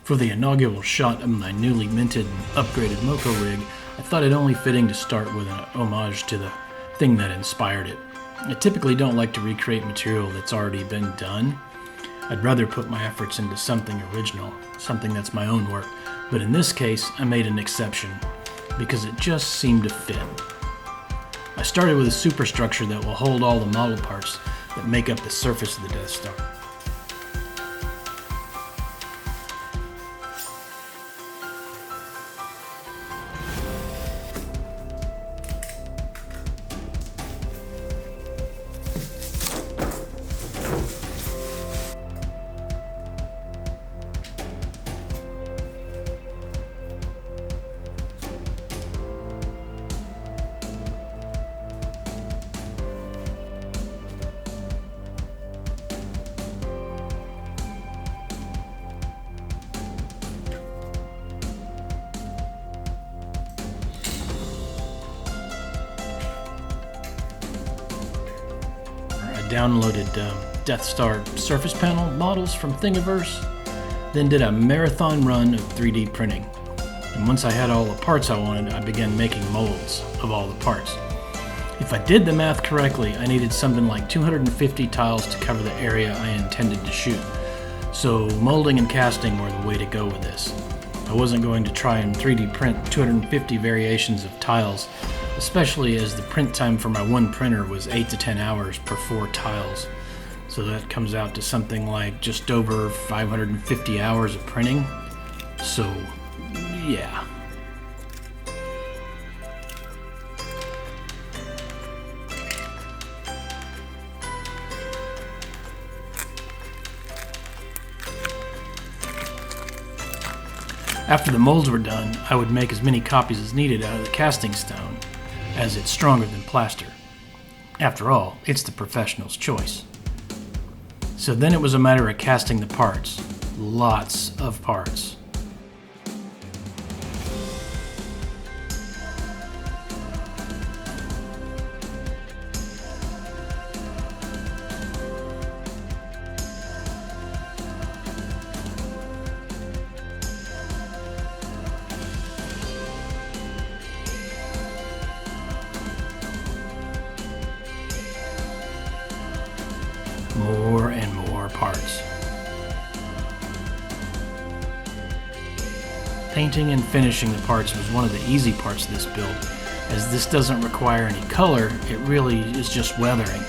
For the inaugural shot of my newly minted and upgraded Moco rig, I thought it only fitting to start with an homage to the thing that inspired it. I typically don't like to recreate material that's already been done. I'd rather put my efforts into something original, something that's my own work. But in this case, I made an exception, because it just seemed to fit. I started with a superstructure that will hold all the model parts that make up the surface of the Death Star. Downloaded Death Star surface panel models from Thingiverse, then did a marathon run of 3D printing. And once I had all the parts I wanted, I began making molds of all the parts. If I did the math correctly, I needed something like 250 tiles to cover the area I intended to shoot. So molding and casting were the way to go with this. I wasn't going to try and 3D print 250 variations of tiles, especially as the print time for my one printer was 8 to 10 hours per 4 tiles. So that comes out to something like just over 550 hours of printing. So, yeah. After the molds were done, I would make as many copies as needed out of the casting stone, as it's stronger than plaster. After all, it's the professional's choice. So then it was a matter of casting the parts. Lots of parts. More and more parts. Painting and finishing the parts was one of the easy parts of this build, as this doesn't require any color, it really is just weathering.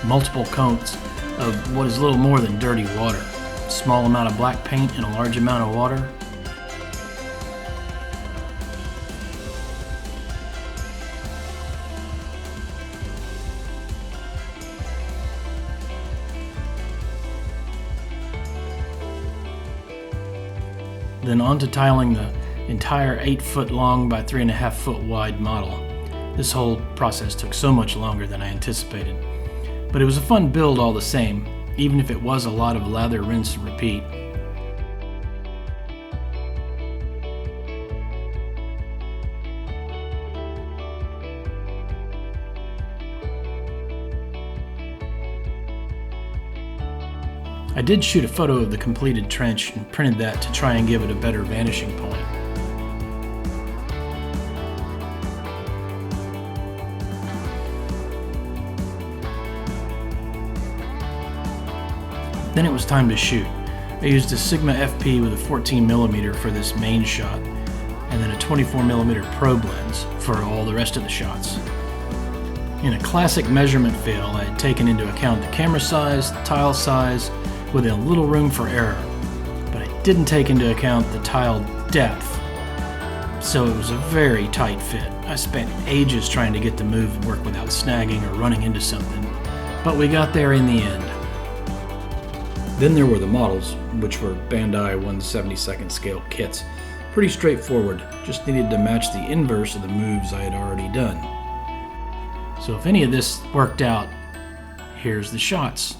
Multiple coats of what is little more than dirty water. A small amount of black paint and a large amount of water. Then on to tiling the entire 8-foot long by 3.5-foot wide model. This whole process took so much longer than I anticipated. But it was a fun build all the same, even if it was a lot of lather, rinse, and repeat. I did shoot a photo of the completed trench and printed that to try and give it a better vanishing point. Then it was time to shoot. I used a Sigma FP with a 14mm for this main shot, and then a 24mm probe lens for all the rest of the shots. In a classic measurement fail, I had taken into account the camera size, the tile size, with a little room for error, but I didn't take into account the tile depth, so it was a very tight fit. I spent ages trying to get the move to work without snagging or running into something, but we got there in the end. Then there were the models, which were Bandai 1/72nd scale kits. Pretty straightforward, just needed to match the inverse of the moves I had already done. So if any of this worked out, here's the shots.